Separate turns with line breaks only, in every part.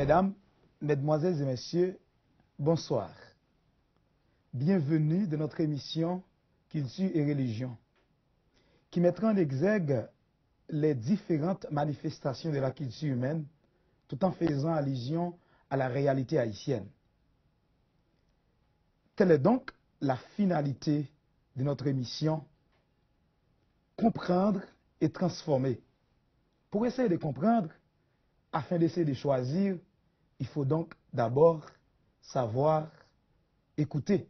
Mesdames, Mesdemoiselles et Messieurs, bonsoir. Bienvenue dans notre émission Culture et Religion, qui mettra en exergue les différentes manifestations de la culture humaine, tout en faisant allusion à la réalité haïtienne. Telle est donc la finalité de notre émission, comprendre et transformer. Pour essayer de comprendre, afin d'essayer de choisir, il faut donc d'abord savoir écouter.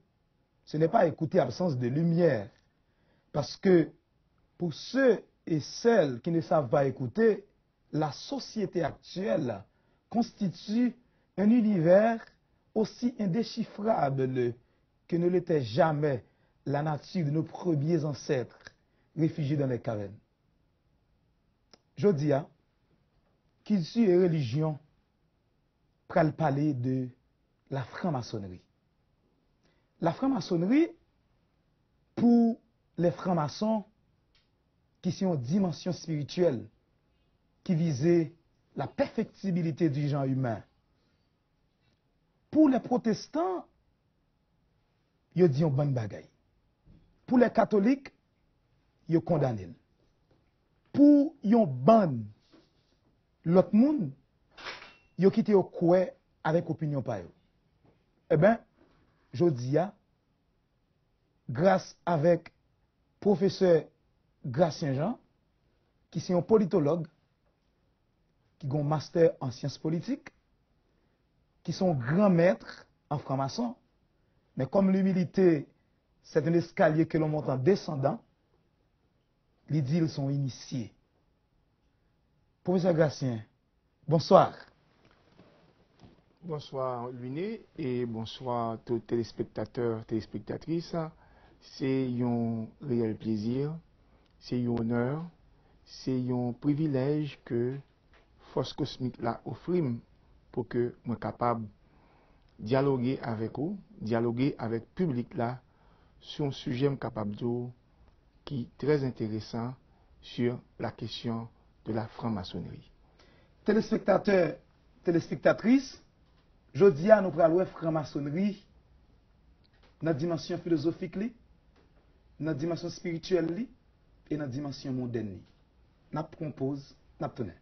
Ce n'est pas écouter absence de lumière, parce que pour ceux et celles qui ne savent pas écouter, la société actuelle constitue un univers aussi indéchiffrable que ne l'était jamais la nature de nos premiers ancêtres réfugiés dans les cavernes. Jodia, culture et religion, pral parler de la franc-maçonnerie. La franc-maçonnerie, pour les francs-maçons qui sont en dimension spirituelle, qui visaient la perfectibilité du genre humain. Pour les protestants, ils disent bonne bagaille. Pour les catholiques, ils condamnent. Pour yon bonne, l'autre monde, ils quitté au coin avec opinion pa yo. Eh bien, je dis, grâce avec professeur Gracien Jean, qui est un politologue, qui a un master en sciences politiques, qui sont grands maîtres en franc-maçon, mais comme l'humilité, c'est un escalier que l'on monte en descendant, les dits sont initiés. Professeur Gracien, bonsoir.
Bonsoir Luné et bonsoir tous les téléspectateurs, téléspectatrices. C'est un réel plaisir, c'est un honneur, c'est un privilège que Force Cosmique l'a offert pour que je sois capable de dialoguer avec vous, dialoguer avec le public là sur un sujet capable de qui est très intéressant sur la question de la franc-maçonnerie.
Téléspectateurs, téléspectatrices, jeudi à nous prenons la franc-maçonnerie dans la dimension philosophique, dans la dimension spirituelle et dans la dimension mondaine. Nous propose, nous tenons.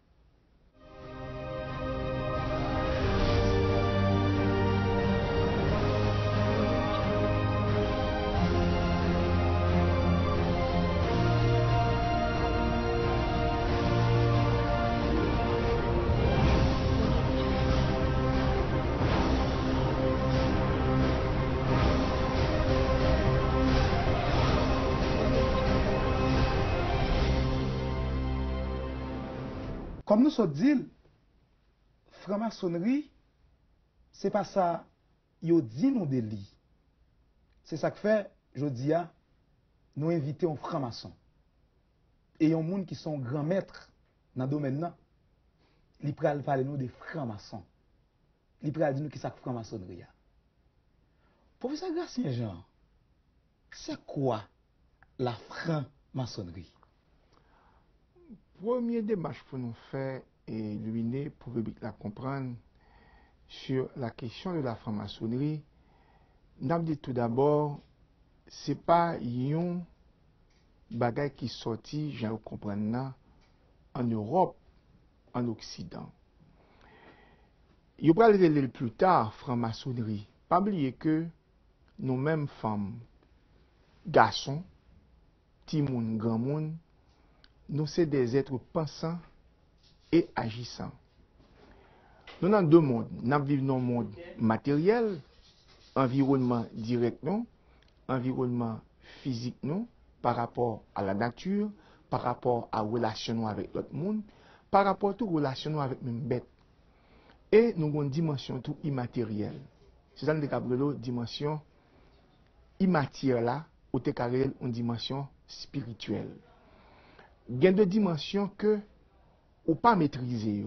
Comme nous sommes dit, franc-maçonnerie, ce n'est pas ça, yo dit nous de li. C'est ça que fait, je dis, nous inviter un franc-maçon. Et un monde qui sont grands maîtres dans le domaine là, ils pral parler nous de franc-maçon. Ils pral dire nous qui ça franc-maçonnerie. Professeur Gracien Jean, c'est quoi la franc-maçonnerie?
Premier démarche pour nous faire et l'UINE pour le public la comprendre sur la question de la franc-maçonnerie, nous dit tout d'abord, c'est pas un bagage qui sorti, j'ai comprendre en Europe, en Occident. Il va le plus tard franc-maçonnerie. Pas oublier que nous mêmes femmes, garçons, petits moun, grand moun, nous sommes des êtres pensants et agissants. Nous avons deux mondes. Nous vivons dans un monde matériel, environnement direct, non, environnement physique, non, par rapport à la nature, par rapport à la relation avec l'autre monde, par rapport à toute relation avec même bête. Et nous avons une dimension tout immatérielle. C'est ça que nous avons une dimension immatérielle là, ou une dimension spirituelle. Il y a deux dimensions que ou pas maîtriser.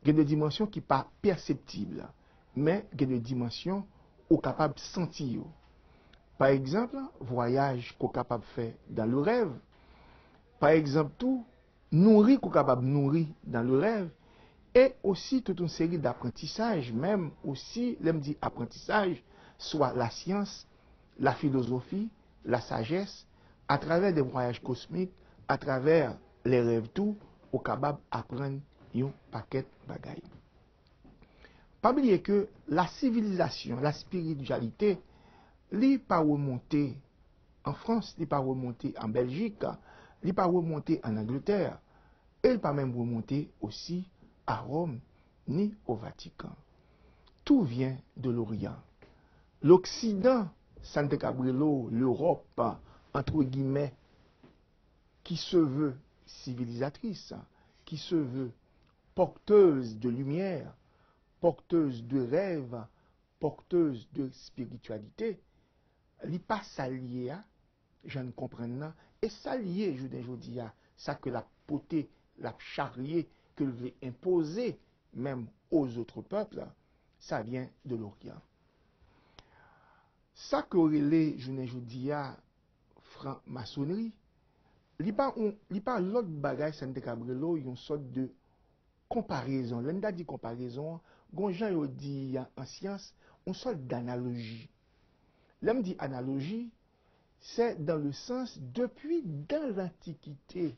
Il y a des dimensions qui ne sont pas perceptibles, mais il y a des dimensions ou capable de sentir. Par exemple, voyage qu'on est capable de faire dans le rêve. Par exemple, tout nourrir qu'on est capable de nourrir dans le rêve. et aussi toute une série d'apprentissages, même aussi, l'aime dit apprentissage, soit la science, la philosophie, la sagesse, à travers des voyages cosmiques, à travers les rêves tout, au capable d'apprendre un paquet de bagailles. Pas oublier que la civilisation, la spiritualité, n'est pas remontée en France, n'est pas remontée en Belgique, n'est pas remontée en Angleterre, et n'est pas même remontée aussi à Rome ni au Vatican. Tout vient de l'Orient. L'Occident, Santa Gabrielo, l'Europe, entre guillemets, qui se veut civilisatrice, qui se veut porteuse de lumière, porteuse de rêve, porteuse de spiritualité, li pas s'allier à, je ne comprends pas, et s'allier, je dis, ça que la potée, la charrier, que veut imposer même aux autres peuples, ça vient de l'Orient. Ça que je dis, franc-maçonnerie, li pas l'autre bagage Santa Gabrielo, une sorte de comparaison. L'on dit comparaison, gonjan yo dit en science, une sorte d'analogie. L'homme dit analogie, c'est dans le sens depuis dans l'Antiquité.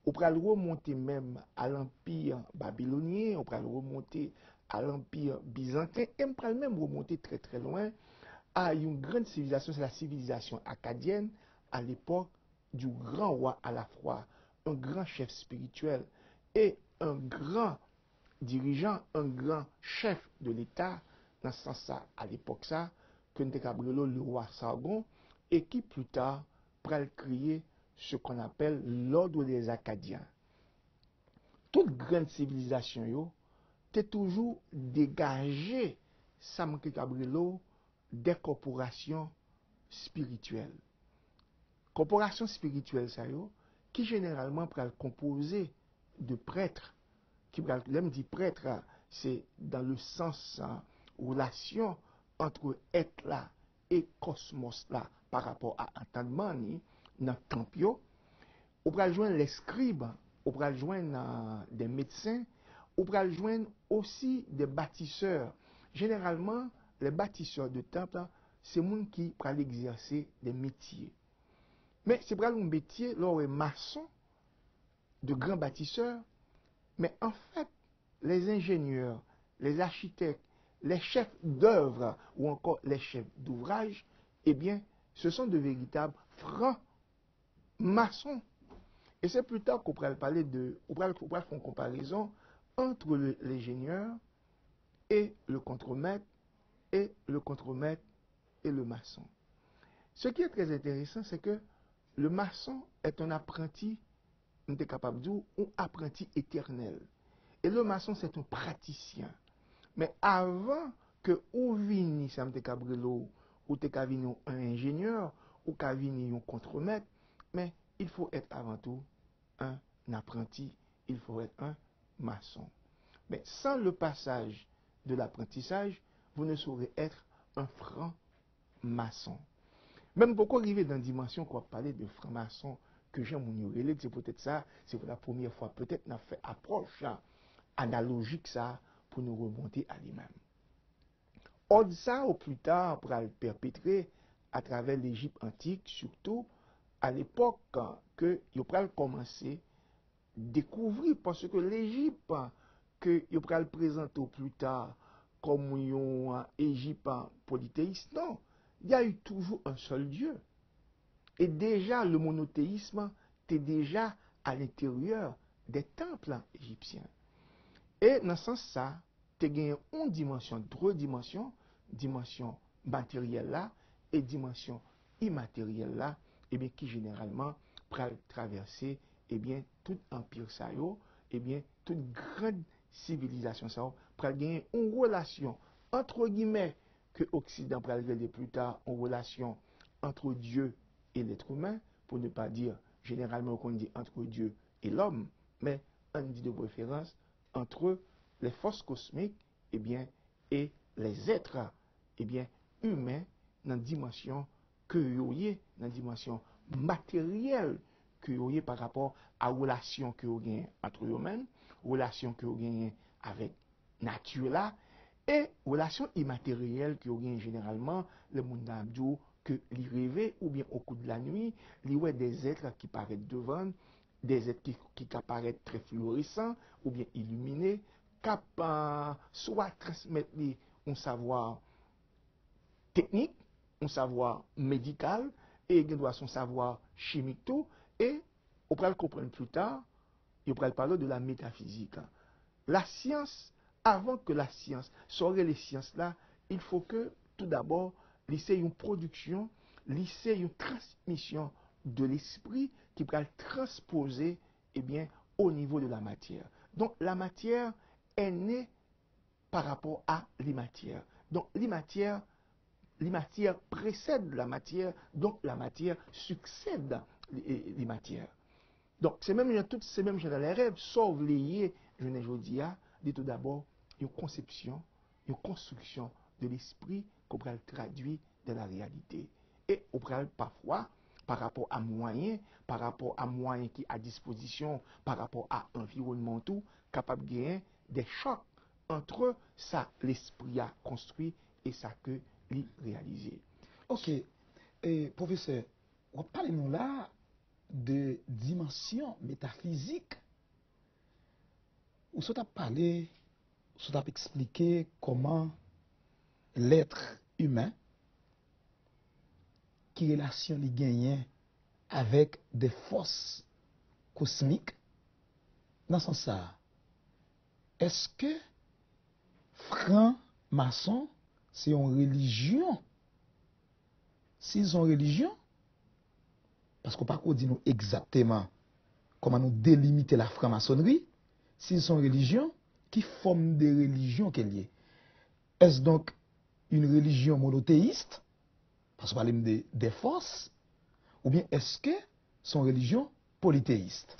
On peut remonter même à l'Empire babylonien, on peut remonter à l'Empire byzantin, et on peut même remonter très très loin à une grande civilisation, c'est la civilisation acadienne à l'époque du grand roi à la fois, un grand chef spirituel et un grand dirigeant, un grand chef de l'État, dans ce sens-là, à l'époque ça, que nous avons le roi Sargon, et qui plus tard pourra créer ce qu'on appelle l'ordre des Acadiens. Toute grande civilisation, yo, t'es toujours dégagé, Sam Gabrielo, des corporations spirituelles. Corporations spirituelles, ça yo, qui généralement pourra composer de prêtres, qui l'aime dit prêtre, c'est dans le sens relation entre être là et cosmos là par rapport à entendement dans tempio. On peut joindre les scribes, on peut joindre des médecins, on peut joindre aussi des bâtisseurs. Généralement, les bâtisseurs de temple, c'est gens qui peuvent exercer des métiers. Mais c'est pour un métier, là, maçon, de grands bâtisseurs. Mais en fait, les ingénieurs, les architectes, les chefs d'œuvre ou encore les chefs d'ouvrage, eh bien, ce sont de véritables francs-maçons. Et c'est plus tard qu'on pourra parler on pourra faire une comparaison entre l'ingénieur et le contremaître, et le contremaître et le maçon. Ce qui est très intéressant, c'est que le maçon est un apprenti, on est capable de dire, un apprenti éternel. Et le maçon, c'est un praticien. Mais avant que ou vini Sam te Gabrielo, ou te vini un ingénieur, ou ka vini un contremaître, mais il faut être avant tout un apprenti, il faut être un maçon. Mais sans le passage de l'apprentissage, vous ne saurez être un franc-maçon. Même pourquoi arriver dans une dimension qu'on va parler de franc-maçon, que j'aime mon c'est peut-être ça, c'est pour la première fois, peut-être n'a fait approche analogique ça pour nous remonter à lui-même. Or ça, au plus tard, pour le perpétrer à travers l'Égypte antique, surtout à l'époque que il a commencé à découvrir, parce que l'Égypte que il a présenté au plus tard comme une Égypte polythéiste, non, il y a eu toujours un seul Dieu. Et déjà, le monothéisme était déjà à l'intérieur des temples égyptiens. Et dans ce sens, tu as une dimension, deux dimensions, dimension matérielle là et dimension immatérielle là, et bien qui généralement traverser bien tout empire ça et bien toute grande civilisation ça pour gagner une relation entre guillemets que Occident pour regarder plus tard, une relation entre Dieu et l'être humain, pour ne pas dire généralement on dit entre Dieu et l'homme, mais on dit de préférence entre les forces cosmiques et les êtres humains dans la dimension que vous avez, dans la dimension matérielle que vous avez par rapport à la relation que vous avez entre eux-mêmes, relation que vous gagnez avec nature là, et relation immatérielle que vous gagnez généralement, le monde d'abdou, que l'y rêver, ou bien au cours de la nuit, l'y ouais des êtres qui paraissent devant, des êtres qui apparaissent très fluorescents, ou bien illuminés, capables soit transmettre un savoir technique, un savoir médical, et il doit son savoir chimique tout, et on pourra le comprendre plus tard, il pourra parler de la métaphysique. La science, avant que la science soit les sciences là, il faut que tout d'abord, lycée une production, lycée une transmission de l'esprit qui pourra le transposer eh bien, au niveau de la matière. Donc la matière est née par rapport à l'imatière. Donc l'imatière précède la matière, donc la matière succède l'imatière. Donc, c'est même toutes ces mêmes gens dans les rêves, sauf liés, je ne dis pas, dit tout d'abord, une conception, une construction de l'esprit qu'on peut traduire dans la réalité. Et on peut parfois, par rapport à moyens qui à disposition, par rapport à environnement tout, capable de gagner des chocs entre ça l'esprit a construit et ça que l'y réalisé.
Ok. Et professeur, on parle nous là de dimension métaphysique. Ou soit parlé, soit expliqué comment l'être humain qui relation les gagnants avec des forces cosmiques dans ce sens. Est-ce que franc-maçon c'est une religion? S'ils ont religion, parce qu'on ne peut pas dire nous exactement comment nous délimiter la franc-maçonnerie, s'ils sont religion, qui forme des religions qu'elle y est. Est-ce donc une religion monothéiste, parce qu'on parle des forces, ou bien est-ce que son religion polythéiste?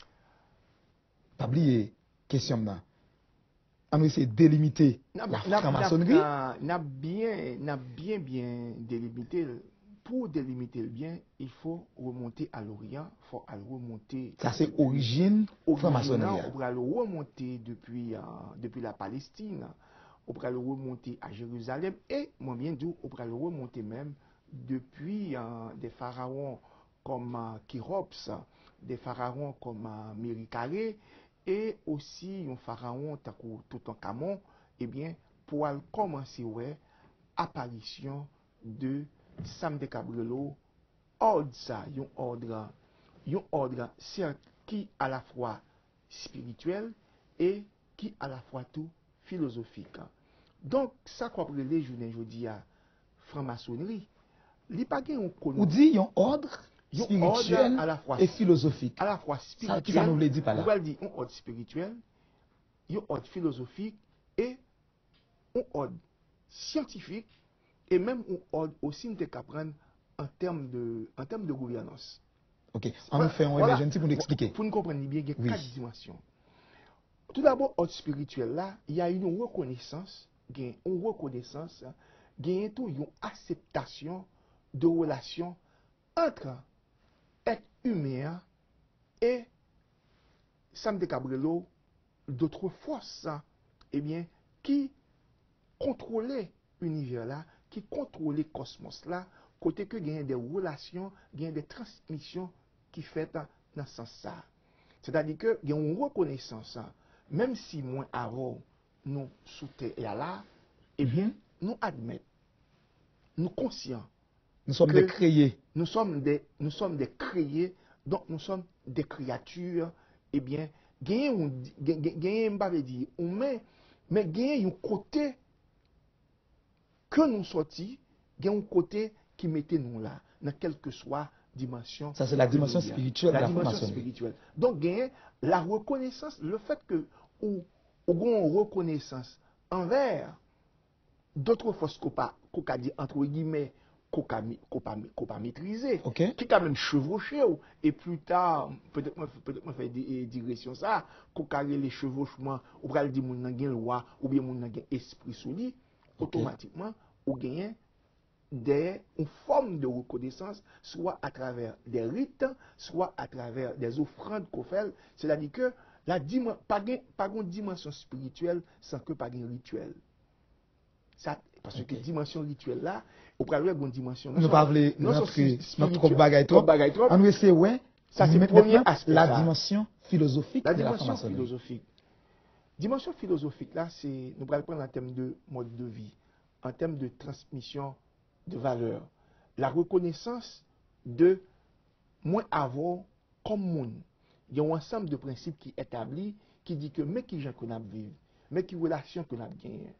Pas oublier question là. On essaie de délimiter la franc-maçonnerie.
N'a bien délimité. Pour délimiter le bien, il faut remonter à l'Orient, il faut remonter.
Ça c'est origine franc-maçonnerie.
On va le remonter depuis la Palestine, on va le remonter à Jérusalem et moi bien dit, on va le remonter même depuis des pharaons comme Kérops, des pharaons comme Méricaré et aussi un pharaon Toutankhamon, eh bien pour commencer apparition de Sam de Cabrelo, ordre ça, un ordre certes qui à la fois spirituel et qui à la fois tout philosophique. Donc ça qu'on appelle les journées aujourd'hui à franc-maçonnerie, li pa gen on
Ou dit un ordre spirituel
à la fois
et philosophique.
À la fois spirituel.
Ça nous le dit pas là.
On va dire un ordre spirituel, un ordre philosophique et un ordre scientifique et même un ordre aussi nous apprendre en termes de gouvernance.
Ok, on nous fait un émergence pour nous expliquer.
Pour nous comprendre bien, il y a 4 dimensions. Tout d'abord, ordre spirituel là, il y a une reconnaissance, il y a une acceptation de relation entre être humain et Sam de Cabrelo, d'autres forces, eh bien, qui contrôlaient l'univers là, qui contrôlaient le cosmos là, côté que il y a des relations, il y a des transmissions qui fait dans ce sens ça. C'est-à-dire que il y a une reconnaissance, même si moins avant nous sous terre là, eh bien, nous admettons, nous conscients.
Nous sommes des créés.
Nous sommes des créés, donc nous sommes des créatures, eh bien, gagner mais gagner un côté que nous sortis, gagner un côté qui mettait nous là, dans quelle que soit dimension.
Ça c'est la dimension spirituelle de la
dimension spirituelle. Donc gagner la reconnaissance, le fait que ou une reconnaissance envers d'autres forces qu'on a dit entre guillemets qu'on pas maîtriser, qui quand même chevauché et plus tard peut-être moi faire des digressions ça qu'on carré les chevauchements ou pral di moun nan gen loi ou bien moun nan gen esprit sous lui, automatiquement ou gagner une forme de reconnaissance, soit à travers des rites, soit à travers des offrandes qu'on fait. C'est-à-dire que pas une dimension spirituelle sans que pas un rituel. Ça, parce que dimension rituelle là, au problème une dimension.
Nous pas voulons rentrer dans trop bagaille trop.
On
nous essaie ouais.
Ça c'est le premier aspect.
La dimension philosophique
de
la
dimension philosophique. Dimension philosophique là, c'est nous allons prendre en termes de mode de vie, en termes de transmission de valeurs, la reconnaissance de moins avant comme monde. Il y a un ensemble de principes qui établis qui dit que mais qui gens qu'on a vivre, mais qui relation qu'on a gagné.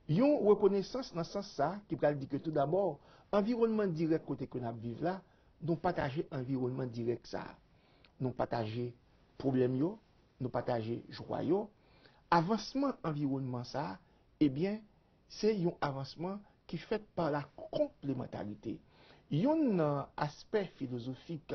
Il y a une reconnaissance dans ce sens ça qui va dire que tout d'abord environnement direct côté qu'on a vivre là, nous partager environnement direct ça. Nous partager problème yo, nous partager joie yo. Avancement environnement ça, eh bien, c'est un avancement qui fait par la complémentarité. Il y a un aspect philosophique,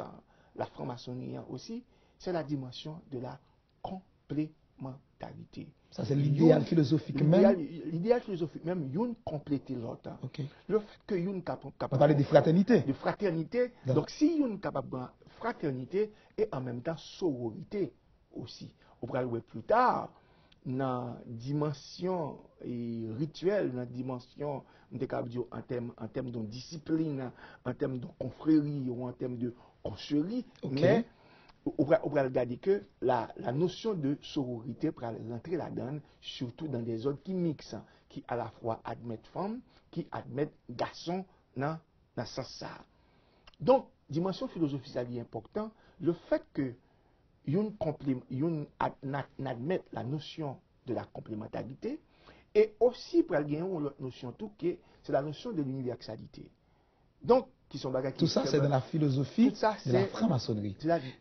la franc-maçonnerie aussi, c'est la dimension de la complémentarité.
Ça, c'est l'idéal philosophique même.
L'idéal philosophique même, une complète l'autre.
Okay.
Le fait que une capable.
On parle de fraternité.
De fraternité. Donc, si une capable de fraternité et en même temps sororité aussi. On pourra le voir plus tard dans dimension rituelle, dans dimension en termes de discipline, en termes de confrérie ou en termes de concherie, okay. Mais on va regarder que la notion de sororité pour rentrer là-dedans, surtout dans des ordres qui mixent, qui à la fois admettent femmes, qui admettent garçons dans ça. Donc, dimension philosophique, ça est important. Le fait que admettre la notion de la complémentarité et aussi pour gagner une notion tout qui c'est la notion de l'universalité. Donc, qui sont bagages
tout ça, c'est dans la philosophie de la franc-maçonnerie.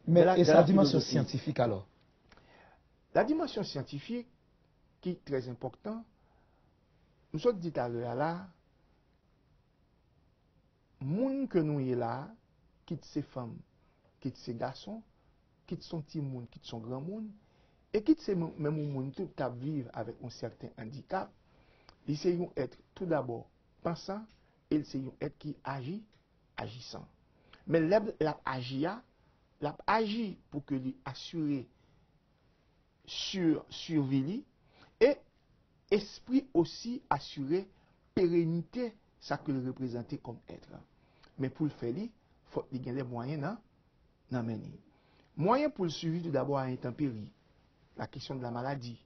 Mais et sa dimension scientifique alors?
La dimension scientifique, qui est très importante, nous avons dit à l'heure là, monde que nous y là, quitte ces femmes, quitte ces garçons, quitte son petit monde, quitte son grand monde, et quitte ces mêmes monde tout à vivre avec un certain handicap, ils c'est un être tout d'abord pensant, et c'est un être qui agit, agissant. Mais l'a agi pour que lui assurer survie et esprit aussi assurer pérennité ça que le représenter comme être. Mais pour le faire, il faut qu'il y ait des moyens dans mener. Moyen pour le suivi tout d'abord à intempérie, la question de la maladie,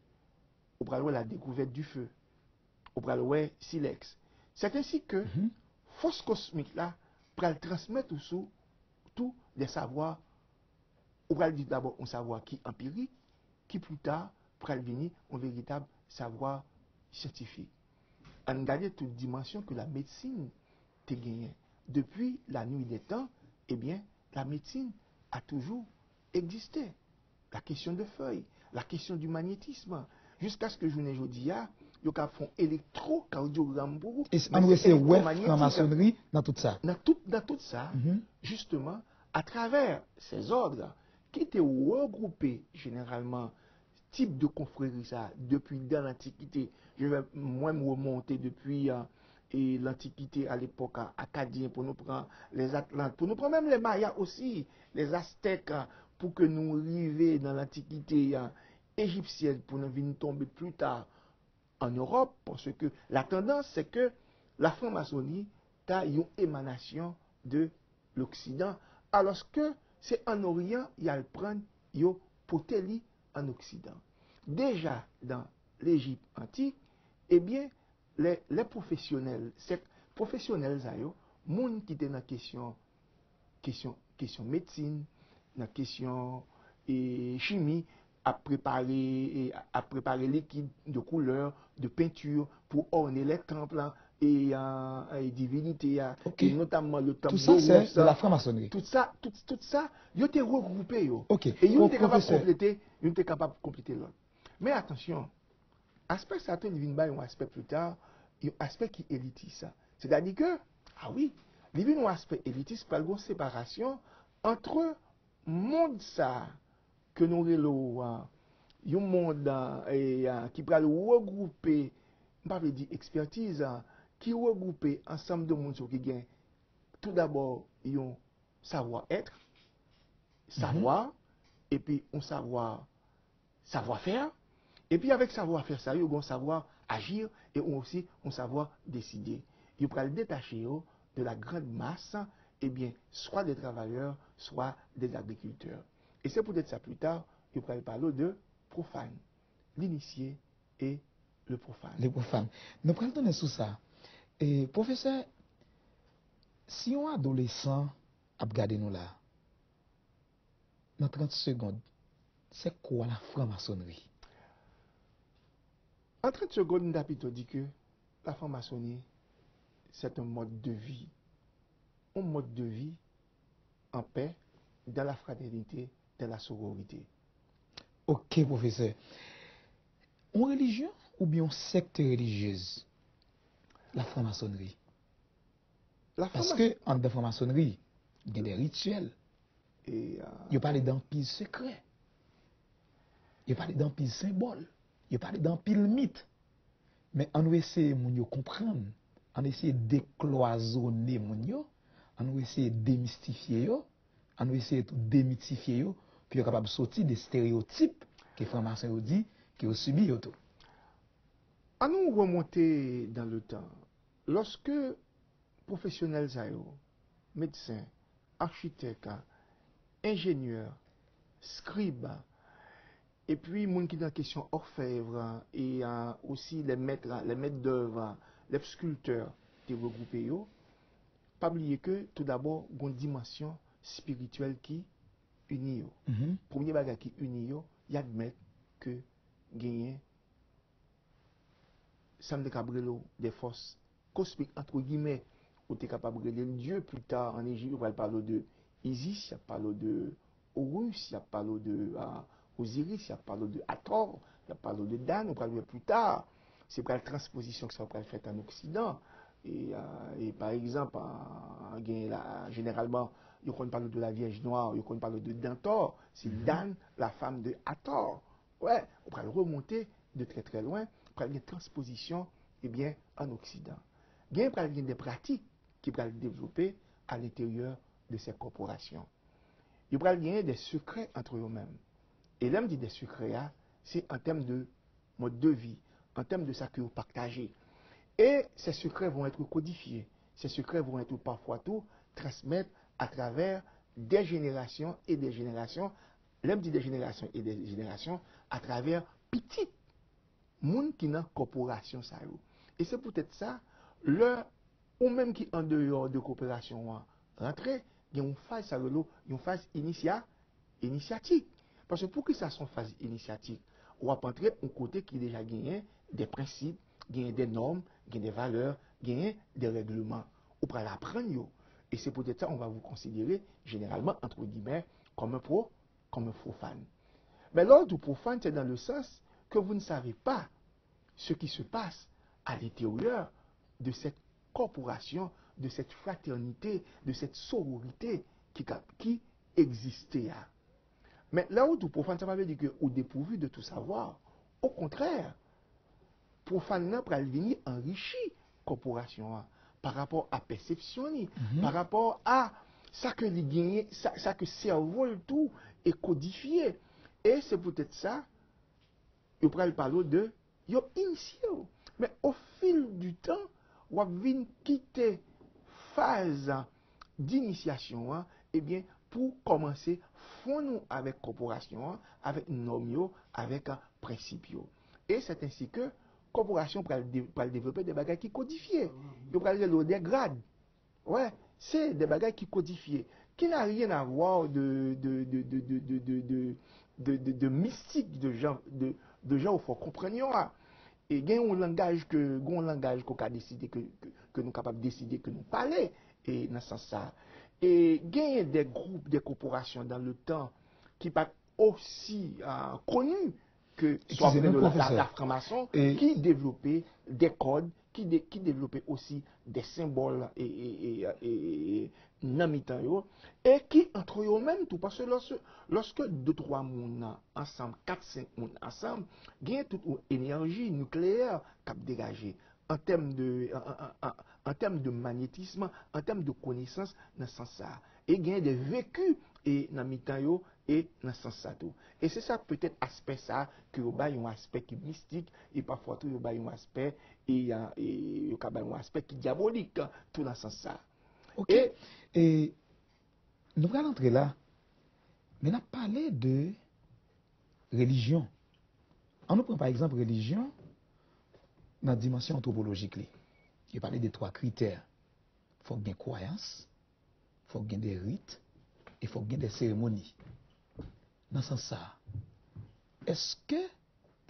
au bras la découverte du feu, au bras silex. C'est ainsi que force cosmique là pour transmettre tous les savoirs, au bras dit d'abord un savoir qui empirique, qui plus tard pour venir un véritable savoir scientifique. On regarde toute dimension que la médecine a gagnée. Depuis la nuit des temps, eh bien, la médecine a toujours existé. La question de feuilles, la question du magnétisme, jusqu'à ce que je ne dis pas, il y a un électrocardiogramme pour vous.
Et on essaie ouais franc-maçonnerie dans tout ça.
Dans tout ça, justement, à travers ces ordres qui étaient regroupés généralement, type de confrérie ça, depuis dans l'Antiquité, je vais moi me remonter depuis l'Antiquité à l'époque acadienne pour nous prendre les Atlantes, pour nous prendre même les Mayas aussi, les Aztèques, pour que nous arrivions dans l'Antiquité égyptienne, pour nous venir tomber plus tard en Europe, parce que la tendance c'est que la franc-maçonnerie a une émanation de l'Occident, alors que c'est en Orient, il y a le prendre, il y a potéli en Occident. Déjà dans l'Égypte antique, eh bien, les professionnels, ces professionnels, les gens qui étaient dans la question médecine, dans la question chimie, à préparer liquide de couleur, de peinture pour orner les temples et divinités,
okay.
Et notamment le temple.
Tout ça, c'est de la franc-maçonnerie.
Tout ça, ils étaient regroupés.
Okay.
Et ils étaient capables de compléter l'autre. Mais attention, aspect certain, il vient un aspect plus tard, un aspect qui est élitiste. C'est-à-dire que, ah oui, il vient un aspect élitiste par une séparation entre monde ça que nous avons un monde qui peut regrouper, je ne vais pas dire expertise, qui regroupe ensemble de monde qui gagne tout d'abord un savoir-être, savoir, et puis un savoir savoir-faire. Et puis avec savoir-faire, ça, ils vont savoir agir et aussi on savoir décider. Ils vont détacher de la grande masse, eh bien, soit des travailleurs, soit des agriculteurs. Et c'est peut-être ça plus tard, ils vont parler de profane, l'initié et le profane.
Le profane. Nous prenons donner sous ça. Et professeur, si un adolescent a regardé nous là, dans 30 secondes, c'est quoi la franc-maçonnerie?
En 30 secondes, Ndapito dit que la franc-maçonnerie, c'est un mode de vie. Un mode de vie en paix, dans la fraternité, dans la sororité.
Ok, professeur. Une religion ou bien une secte religieuse? La franc-maçonnerie. Parce que en la franc-maçonnerie, il y a des rituels. Il y a parlé d'un pile secret. Il y a parlé d'un pile symbole. Il y a parlé d'un pile mythe. Mais on essaie de comprendre. On essaie de décloisonner on essaie de démystifier, on essaie de démythifier, puis on est capable de sortir des stéréotypes que les francs-maçons dit, qui ont subi.
À nous remonter dans le temps, lorsque professionnels, médecins, architectes, ingénieurs, scribes, et puis les qui dans la question orfèvre et aussi les maîtres d'œuvre, les sculpteurs, qui regroupés, pas oublier que tout d'abord, il y a une dimension spirituelle qui unit. Premier bagage qui unit, il admet que gagner ça me cabrelo des forces cosmiques entre guillemets où tu es capable de le Dieu plus tard en Égypte, on va parler de Isis, il parle de Horus, il parle de Osiris, il parle de Hathor, il parle de Dan, on va parler plus tard. C'est pas la transposition que ça va faire en Occident. Et par exemple, généralement, on parle de la Vierge Noire, on parle de Dantor, c'est Dan, la femme de Hathor. Ouais, on va le remonter de très très loin, on va une transposition eh bien, en Occident. Il y a des pratiques qui vont développer à l'intérieur de ces corporations. Il y a des secrets entre eux-mêmes. Et l'homme dit des secrets, c'est en termes de mode de vie, en termes de ça que vous partagez. Et ces secrets vont être codifiés. Ces secrets vont être parfois tout transmettre à travers des générations et des générations. L'homme dit des générations et des générations à travers petites monde qui dans corporation ça. Et c'est peut-être ça, ou même qui en dehors de coopération rentrer, il y a une phase, une phase initiatique. Parce que pour que ça soit une phase initiatique, on va entrer un côté qui déjà gagné des principes, gagné des normes, gagné des valeurs, gagné des règlements. On va l'apprendre. Et c'est peut-être ça, on va vous considérer généralement, entre guillemets, comme un profane. Mais l'ordre profane, c'est dans le sens que vous ne savez pas ce qui se passe à l'intérieur de cette corporation, de cette fraternité, de cette sororité qui existait. Mais là où tout profane, ça veut dire qu'au dépourvu de tout savoir, au contraire, profane n'a pas venir enrichir la corporation par rapport à la perception, par rapport à ça que les gagnés, ça que le cerveau tout est codifié. Et c'est peut-être ça, il pourrait parler de yo initié. Mais au fil du temps, on va quitter phase d'initiation, eh bien, pour commencer, font-nous avec corporation, avec normes, avec principes. Et c'est ainsi que corporation pour développer des bagages qui codifiés. Il va des grades. Ouais, c'est des bagages qui codifiés, qui n'a rien à voir de mystique, de gens où il faut comprendre. Et il y a un langage qu'on a décidé que nous sommes capables de décider que nous parler et dans ce sens-là. Et il y a des groupes, des corporations dans le temps qui sont aussi connus que soit la franc-maçon qui développait des codes, qui développait aussi des symboles et et qui entre eux-mêmes tout parce que lorsque 2-3 personnes ensemble, 4-5 personnes ensemble, il y a toute une énergie nucléaire qui a dégagé en termes en termes de magnétisme, en termes de connaissance, dans ce sens ça. Et gagner des vécus et dans mi-temps yo et dans ce sens ça tout. Et c'est ça peut-être aspect ça que yo ba un aspect qui mystique et parfois tout yo ba un aspect et yo ka ba un aspect qui diabolique tout dans ce sens ça.
OK. Et nous allons entrer là. Mais on a parlé de religion. On nous prend par exemple religion dans la dimension anthropologique. Il parle de 3 critères. Il faut qu'il y ait des croyances, il faut qu'il y ait des rites, et il faut qu'il y ait des cérémonies. Dans ce sens, est-ce que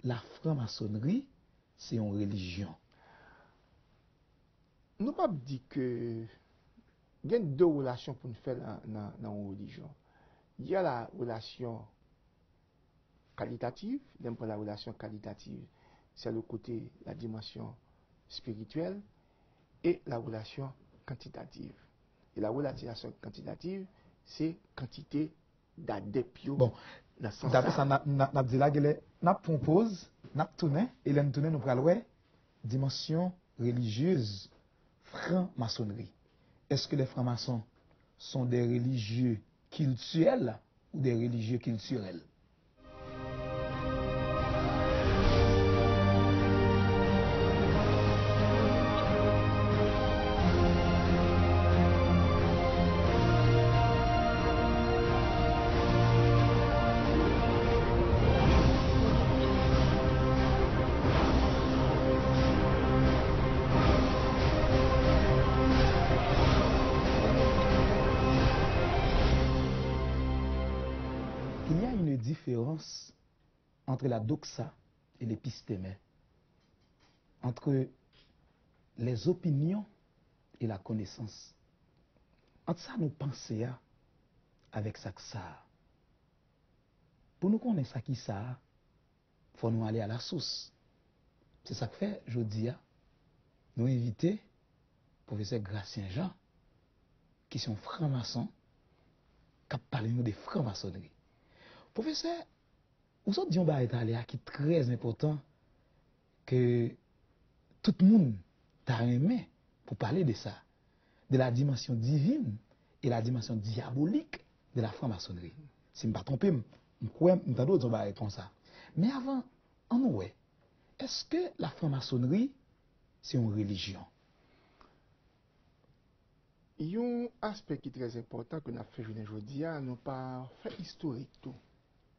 la franc-maçonnerie, c'est une religion?
Nous pas dit que il y a deux relations pour nous faire dans une religion. Il y a la relation qualitative, pour la relation qualitative, c'est le côté, la dimension spirituelle, et la relation quantitative. Et la relation quantitative, c'est quantité d'adeptes.
Bon, d'après ça, n'a dit là, n'a propose, n'a tourné, et là, nous tourné, nous prenons dimension religieuse, franc-maçonnerie. Est-ce que les francs-maçons sont des religieux cultuels ou des religieux culturels? Il y a une différence entre la doxa et l'épistémè, entre les opinions et la connaissance. Entre ça, nous pensons avec ça que ça. Pour nous connaître ça qui ça, il faut nous aller à la source. C'est ça que fait, je dis, nous inviter professeur Gratien Jean, qui sont francs-maçons, qui parlent nous de franc-maçonnerie. Professeur, vous autres disons qui est très important que tout le monde t'a aimé pour parler de ça, de la dimension divine et la dimension diabolique de la franc-maçonnerie. Si je ne me pas trompé, je crois que je vais comme ça. Mais avant, en ouais, est-ce que la franc-maçonnerie, c'est une religion?
Il y a un aspect qui est très important que nous avons fait aujourd'hui, nous pas fait historique tout.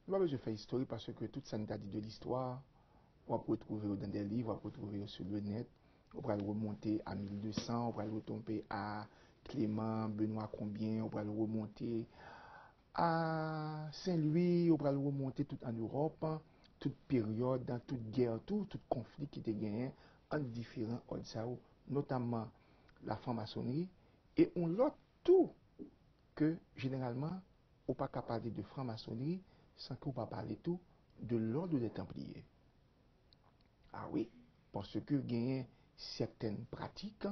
Nous n'avons pas besoin de faire historique parce que tout ça nous a dit de l'histoire. On va retrouver dans des livres, on va retrouver sur le net. On va remonter à 1200, on va retomber à Clément, Benoît combien, on va remonter à Saint-Louis, on va remonter tout en Europe, toute période, dans toute guerre, tout conflit qui était gagné entre différents ordres, notamment la franc-maçonnerie. Et on l'autre tout que généralement, on ne peut pas parler de franc-maçonnerie sans qu'on ne pas parler tout de l'ordre des Templiers. Ah oui, parce que il y a certaines pratiques,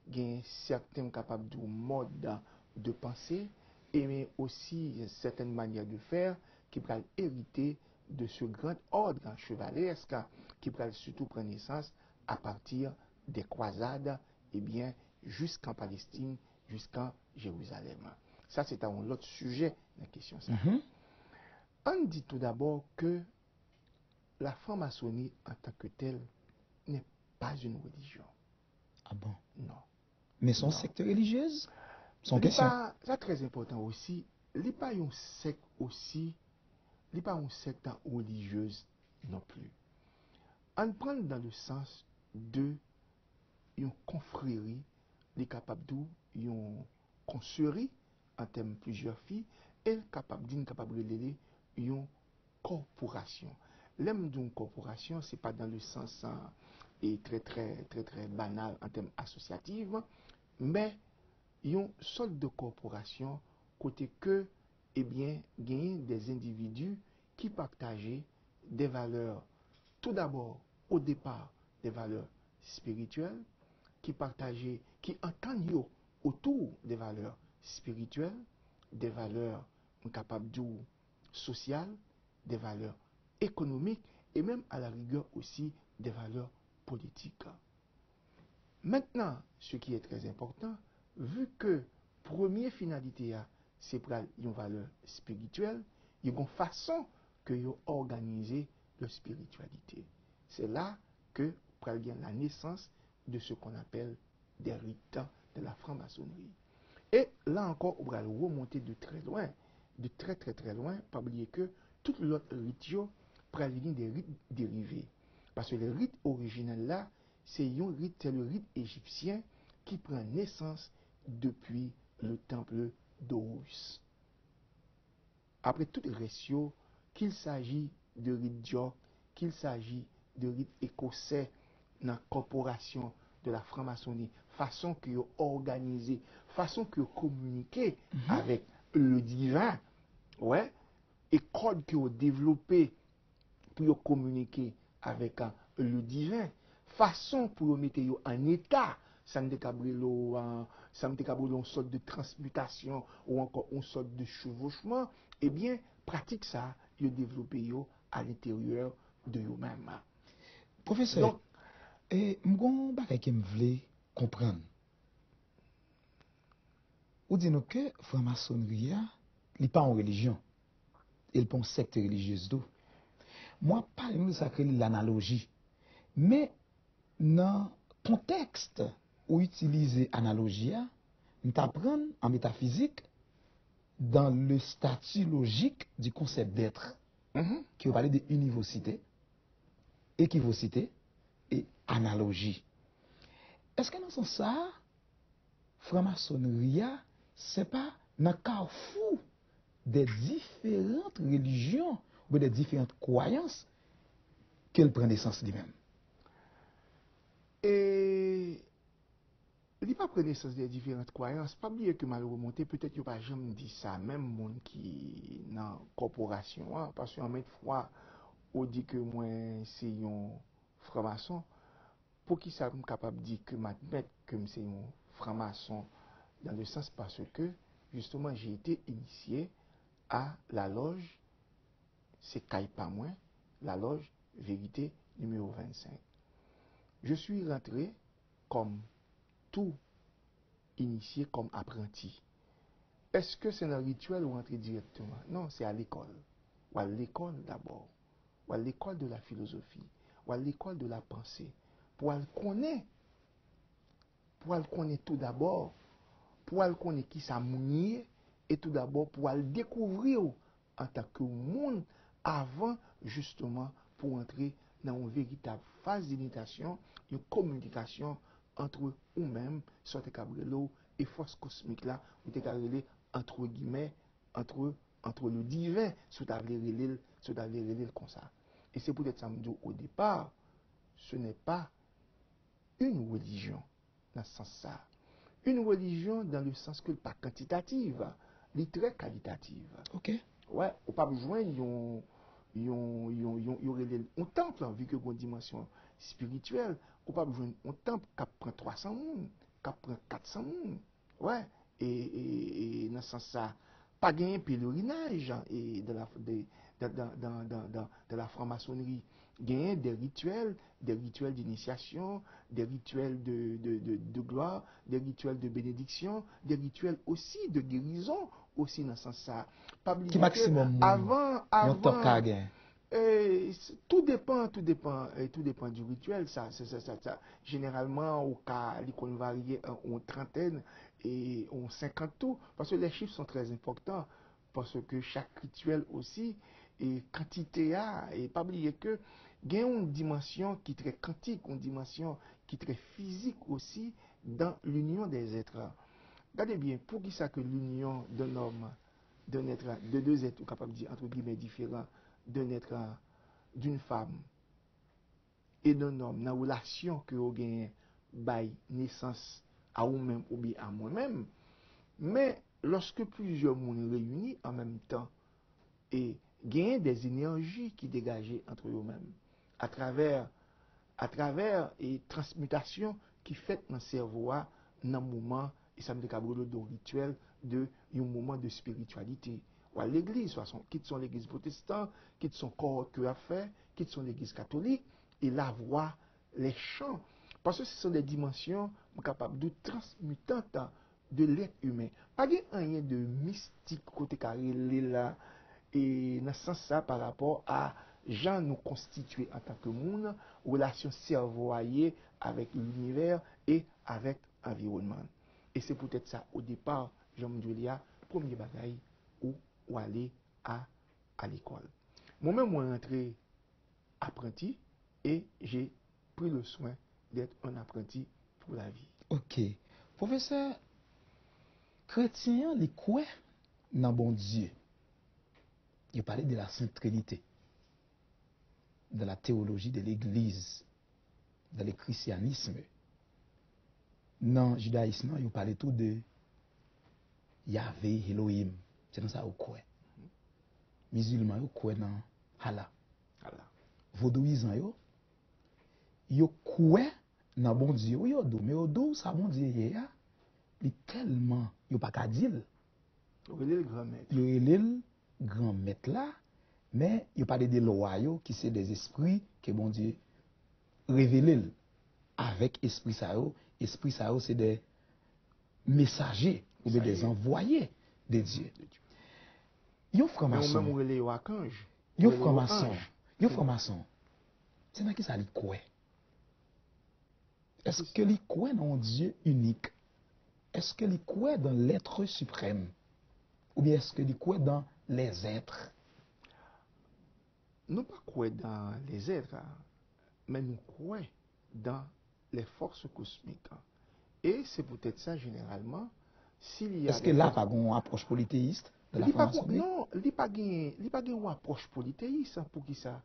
il y a certains capables de mode de pensée, et mais aussi certaines manières de faire qui peuvent hériter de ce grand ordre chevaleresque qui peuvent surtout prendre naissance à partir des croisades, et bien jusqu'en Palestine, jusqu'en Jérusalem. Ça, c'est un autre sujet, la question. On dit tout d'abord que la franc-maçonnerie en tant que telle n'est pas une religion.
Ah bon?
Non.
Mais son secte religieuse? Son question.
C'est très important aussi. Il n'est pas un secte aussi, il n'est pas un secte religieuse non plus. On prend dans le sens de une confrérie, il est capable d'une consurie en termes de plusieurs filles, et capable de l'aider une corporation. L'aime d'une corporation, ce n'est pas dans le sens et très banal en termes associatifs, mais une sorte de corporation côté que, eh bien, gagne des individus qui partagent des valeurs, tout d'abord, au départ, des valeurs spirituelles, qui partagent, qui entendent autour des valeurs spirituelles, des valeurs capables de sociales, des valeurs économiques et même à la rigueur aussi des valeurs politiques. Maintenant, ce qui est très important, vu que première finalité, c'est pour une valeur spirituelle, il y a une façon que vous organisez la spiritualité. C'est là que vient la naissance de ce qu'on appelle des rites de la franc-maçonnerie. Et là encore, on va remonter de très loin, de très très très loin, pas oublier que toutes les autres rites prennent des rites dérivés. Parce que le rite originel là, c'est le rite égyptien qui prend naissance depuis le temple d'Horus. Après tout ratio, qu'il s'agit de rite dior, qu'il s'agit de rite écossais dans la corporation de la franc-maçonnerie, façon que vous organisez, façon que vous communiquez avec le divin, ouais, et code que vous développez pour communiquer avec le divin, façon pour vous mettre en état, ça me une sorte de transmutation ou encore une sorte de chevauchement, eh bien, pratique ça, vous développez à l'intérieur de vous-même.
Professeur,
Donc,
m'gon bagay que m'vle comprendre. Ou dit nous que franc-maçonnerie n'est pas en religion, elle pas une secte religieuse d'où. Moi, parle-nous de ça que l'analogie. Mais dans le contexte où utiliser analogie, nous apprendre en métaphysique dans le statut logique du concept d'être, qui va parler de univocité, équivocité et analogie. Est-ce que dans ce sens ça, franc-maçonnerie, c'est pas dans le carrefour des différentes religions ou des différentes croyances qu'elle prend naissance lui-même?
Et il n'y a pas pris naissance des différentes croyances. Pas oublier que malheureusement, peut-être qu'il n'y a pas jamais dit ça, même monde qui dans la corporation, hein, parce qu'en même fois, on dit que moi, c'est un franc-maçon. Pour qui ça me capable de dire que m'admettre que c'est un franc-maçon dans le sens parce que justement j'ai été initié à la loge, c'est caille pas moins, la loge vérité numéro 25. Je suis rentré comme tout initié comme apprenti. Est-ce que c'est un rituel ou entrer directement? Non, c'est à l'école. Ou à l'école d'abord. Ou à l'école de la philosophie. Ou à l'école de la pensée. Pour le connaître tout d'abord, pour le connaître qui ça mounier, et tout d'abord pour le découvrir en tant que monde avant justement pour entrer dans une véritable phase d'imitation, une communication entre nous-mêmes, soit Cabrelo et force cosmique là, ou entre guillemets, entre le divin, soit relé comme ça. Et c'est peut-être ça me dit au départ, ce n'est pas une religion dans ce sens-là. Une religion dans le sens que pas quantitative, elle est très qualitative.
Ok.
Ouais, on pas besoin un temple, vu que une dimension spirituelle, on pas besoin un temple qui prend 300 moun, qui prend 400 moun. Ouais, et dans ce sens-là, pas gagner pèlerinage et de la franc-maçonnerie. Gagner des rituels d'initiation, des rituels de gloire, des rituels de bénédiction, des rituels aussi de guérison, aussi dans ce sens-là.
Qui maximum
avant,
Et
tout dépend du rituel. Ça. Généralement, au cas, l'icône varie en trentaine et en 50 tout, parce que les chiffres sont très importants, parce que chaque rituel aussi, et quantité a, et pas oublier que, il y a une dimension qui est très quantique, une dimension qui est très physique aussi, dans l'union des êtres. Regardez bien, pour qui ça que l'union d'un homme, de deux êtres, capable de dire, entre guillemets, différents, d'un être, d'une femme et d'un homme, dans la relation que vous gagnez, by naissance à vous-même ou bien à moi-même, mais lorsque plusieurs mondes réunis en même temps et gagnent des énergies qui dégagent entre eux-mêmes à travers et transmutation qui fait dans le cerveau dans un moment et ça me décabre de rituel de un moment de spiritualité ou à l'église qui sont l'église protestante qui sont corps que à faire qui sont l'église catholique et la voix les chants Parce que ce sont des dimensions capables de transmutantes de l'être humain. Pas de rien de mystique côté carré là et dans ce sens ça par rapport à gens nous constituer en tant que monde, relation cerveau-aillé avec l'univers et avec l'environnement. Et c'est peut-être ça au départ, Jean-Julia, premier bagaille ou aller à l'école. Moi-même, moi rentré apprenti et j'ai pris le soin d'être un apprenti pour la vie.
Ok. Professeur, chrétien, les quoi dans bon Dieu? Il parlait de la Sainte Trinité, de la théologie de l'Église, dans le christianisme. Dans le judaïsme, il parlait tout de Yahvé, Elohim. C'est dans ça au quoi. Musulmans, ils croient dans Allah. Vaudouisants, ils croient dans bon Dieu. Oui, mais au dos, ça bon Dieu, il est tellement, il pas qu'à dire.
Il est le grand maître.
Il est le grand maître là, mais il parle des lois qui sont des esprits que bon Dieu révèle avec esprit ça. Esprit ça, c'est des messagers ou des envoyés de Dieu. Yon franc-maçon.
Même relé au archange.
Yon franc-maçon. C'est dans qui ça li croit? Est-ce que li croit dans un Dieu unique? Est-ce que li croit dans l'être suprême? Ou bien est-ce que li croit dans les êtres?
Nous pas croire dans les êtres, mais nous croyons dans les forces cosmiques. Et c'est peut-être ça généralement. S'il y a
est-ce que là, pas une approche polythéiste de la franc-maçonnerie?
Non, il n'y a pas une approche polythéiste pour qui ça.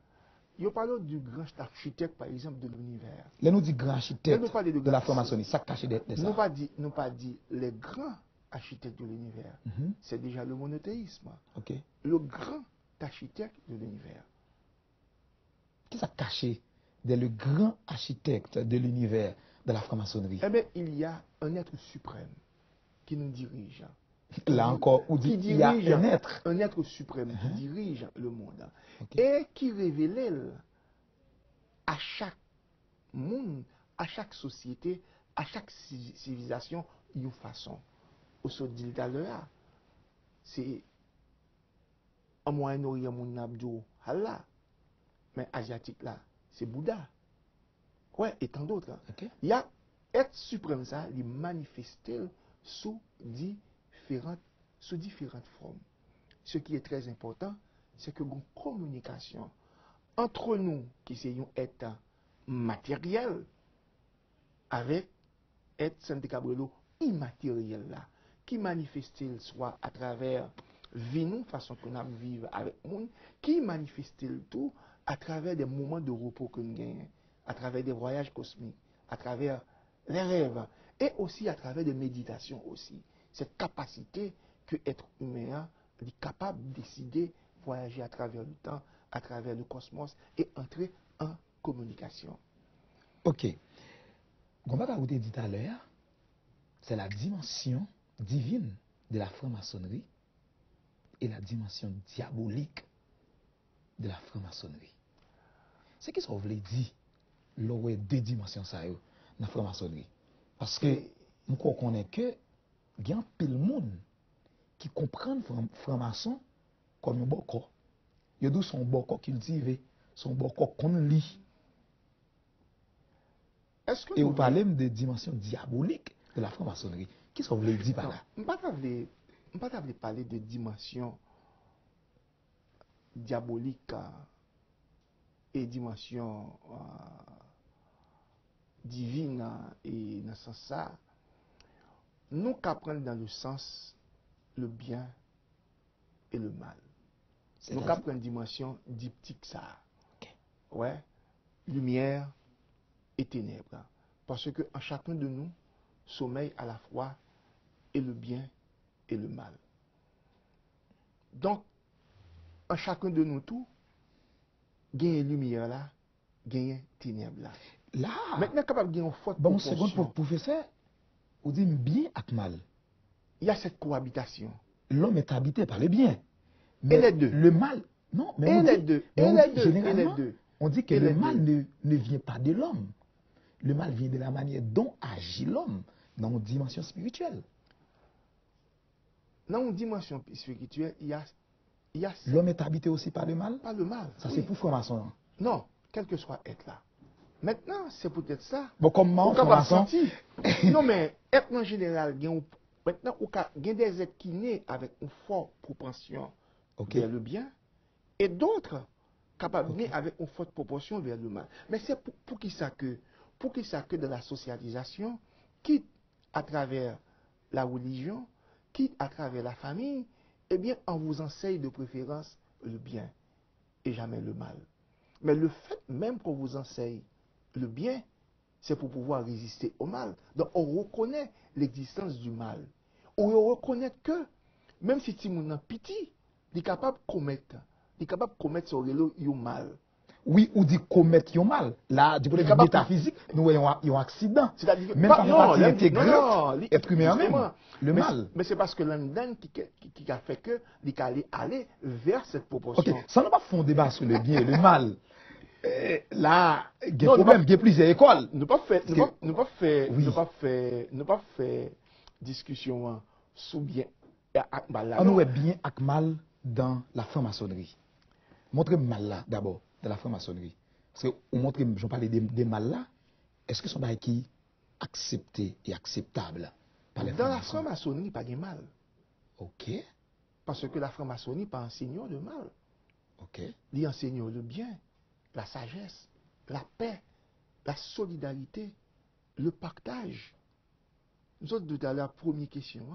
Il parle du grand architecte, par exemple, de l'univers.
Là, nous dit grand architecte de la franc-maçonnerie, ça cache de ça.
Nous pas dit les grands architectes de l'univers. C'est déjà le monothéisme.
Okay.
Le grand architecte de l'univers.
Qu'est-ce qui caché de le grand architecte de l'univers de la franc-maçonnerie?
Eh bien, il y a un être suprême qui nous dirige.
Là encore, où dit il y a un être.
Un être suprême qui dirige le monde. Et qui révèle à chaque monde, à chaque société, à chaque civilisation, une façon. Au se dit tout à l'heure, c'est en Moyen-Orient, mon abdou, Allah. Mais asiatique là, c'est Bouddha. Ouais, et tant d'autres. Il y a être suprême ça, il manifeste sous différentes formes. Ce qui est très important, c'est que une communication entre nous, qui c'est un être matériel, avec être Santé Cabrelo immatériel là, qui manifeste soit à travers vie nous, façon que nous vivons avec nous, qui manifeste tout à travers des moments de repos que nous gagnons, à travers des voyages cosmiques, à travers les rêves, et aussi à travers des méditations aussi. Cette capacité que l'être humain est capable de décider, voyager à travers le temps, à travers le cosmos, et entrer en communication.
Ok. Comme vous avez dit tout à l'heure, c'est la dimension divine de la franc-maçonnerie et la dimension diabolique de la franc-maçonnerie. C'est ce que ça veut dire, l'aurait deux dimensions ça dans la franc-maçonnerie. Parce que nous connaissons que il y a un pile monde qui comprend franc-maçon comme un bon corps. Il y a son bon corps cultivé, son bon corps qu'on lit. Et vous parlez de dimension diabolique de la franc-maçonnerie. Qu'est-ce que vous voulez dire par là?
Je ne peux pas parler de dimension diabolique et dimension divine et dans ce sens ça. Nous qu'apprenons dans le sens le bien et le mal. Nous qu'apprenons dimension diptyque ça. Ouais, lumière et ténèbres. Parce que en chacun de nous sommeille à la fois et le bien et le mal. Donc, en chacun de nous tout, gagne lumière là, gagne ténèbres là.
Là,
maintenant capable de gagner une faute
bon seconde pour professeur, vous dites bien et mal.
Il y a cette cohabitation.
L'homme est habité par le bien.
Mais et les deux.
Le mal, non, mais
et les deux. Et les deux.
Généralement, on dit que le mal ne vient pas de l'homme. le mal vient de la manière dont agit l'homme dans une dimension spirituelle.
Dans une dimension spirituelle, il y a
L'homme est habité aussi par le mal.
pas le mal.
Ça,
oui.
c'est pour franc-maçon.
Non, quel que soit être là. Maintenant, c'est peut-être ça.
Bon, comment franc-maçon?
Non, mais être en général, maintenant, il y a des êtres qui naissent avec une forte propension vers le bien et d'autres capables de naître avec une forte proportion vers le mal. Mais c'est pour qui ça que dans la socialisation, quitte à travers la religion, quitte à travers la famille, eh bien, on vous enseigne de préférence le bien et jamais le mal. Mais le fait même qu'on vous enseigne le bien, c'est pour pouvoir résister au mal. Donc, on reconnaît l'existence du mal. On reconnaît que, même si Timoun a pitié, il est capable de commettre sur le mal.
Oui, ou dit commettre un mal. Là, du point de vue métaphysique, nous voyons un accident. Même pas partie intégrante, être humain même, le mal.
Mais c'est parce que l'un qui a fait que il aller vers cette proportion.
Ok, ça n'a pas fond débat sur le bien et le mal. Là, il y a problème, il y a plusieurs écoles.
Ne pas faire discussion sous bien.
On nous est bien avec mal dans la franc-maçonnerie. Montrez mal là d'abord, dans la franc-maçonnerie. Parce que vous montrez, je parlais des mal là, est-ce que ce sont des qui acceptés et acceptables par les
francs-maçons? Dans la franc-maçonnerie, pas de mal.
Ok.
Parce que la franc-maçonnerie pas enseigne le mal.
Ok.
Il enseigne le bien, la sagesse, la paix, la solidarité, le partage. Nous autres, tout à l'heure, première question,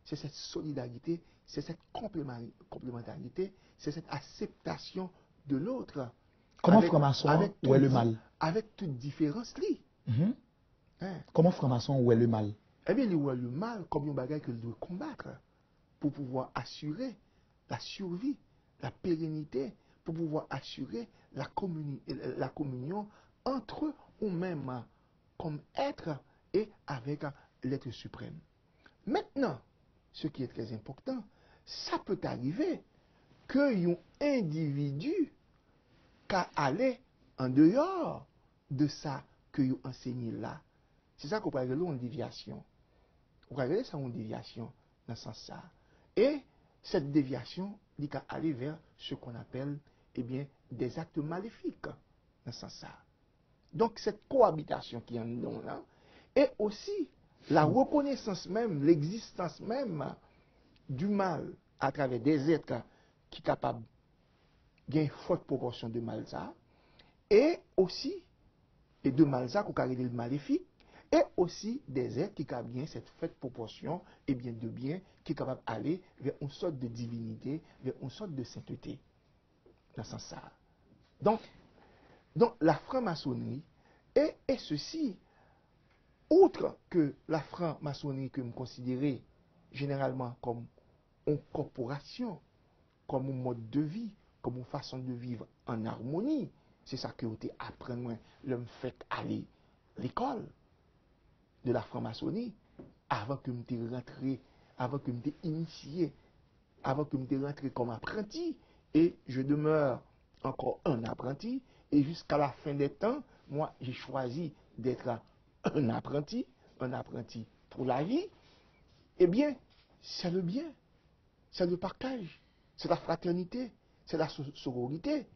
c'est cette solidarité, c'est cette complémentarité, c'est cette acceptation de l'autre.
Comment franc-maçon où est le mal?
Avec toute différence.
Comment franc-maçon où est le mal?
Eh bien, où est le mal comme un bagage qu'il doit combattre pour pouvoir assurer la survie, la pérennité, pour pouvoir assurer la communion entre eux-mêmes comme être et avec l'être suprême. Maintenant, ce qui est très important, ça peut arriver qu'un individu qu'à aller en dehors de ça que vous enseignez là. C'est ça qu'on parle de une déviation. On va regarder ça une déviation dans ce sens-là. Et cette déviation, il peut aller vers ce qu'on appelle des actes maléfiques dans ce sens-là. Donc cette cohabitation qui est en nous là, et aussi la reconnaissance même, l'existence même du mal à travers des êtres qui sont capables d'une forte proportion de mal ça, et aussi et de mal ça qu'on carré le maléfique, et aussi des êtres qui ont bien cette forte proportion et bien de bien qui est capable d'aller vers une sorte de divinité, vers une sorte de sainteté dans ce sens-là. Donc la franc-maçonnerie et ceci, outre que la franc-maçonnerie que me considérer généralement comme une corporation, comme un mode de vie, comme une façon de vivre en harmonie, c'est ça que vous apprenez l'homme fait aller l'école de la franc-maçonnerie avant que je rentré, avant que je initié, avant que je rentré comme apprenti et je demeure encore un apprenti et jusqu'à la fin des temps, moi j'ai choisi d'être un apprenti pour la vie. Eh bien, c'est le bien, c'est le partage, c'est la fraternité, c'est la sororité.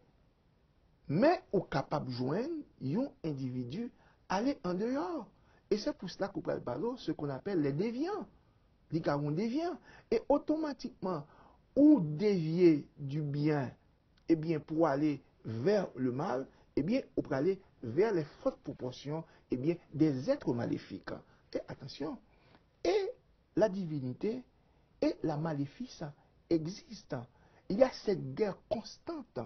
Mais au capable de joindre un individu aller en dehors. Et c'est pour cela qu'on parle ce qu'on appelle les déviants. Les gars ont déviants. Et automatiquement, ou dévier du bien, eh bien, pour aller vers le mal, eh bien, on peut aller vers les fortes proportions, eh bien, des êtres maléfiques. Et attention, et la divinité et la maléfice existent. Il y a cette guerre constante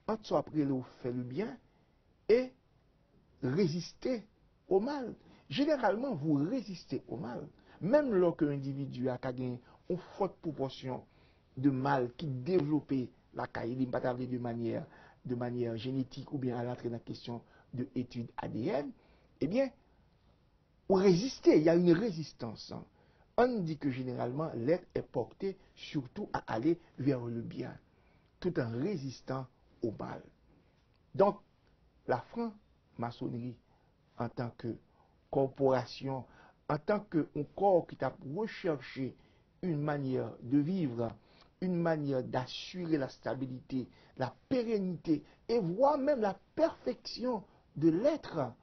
entre soi après le faire le bien et résister au mal. Généralement, vous résistez au mal. Même lorsque l'individu a une forte proportion de mal qui développe la caille, de manière génétique ou bien à l'entrée dans la question de études ADN, eh bien, vous résistez, il y a une résistance. On dit que généralement, l'être est porté surtout à aller vers le bien, tout en résistant au mal. Donc, la franc-maçonnerie en tant que corporation, en tant qu'un corps qui t'a recherché une manière de vivre, une manière d'assurer la stabilité, la pérennité et voire même la perfection de l'être,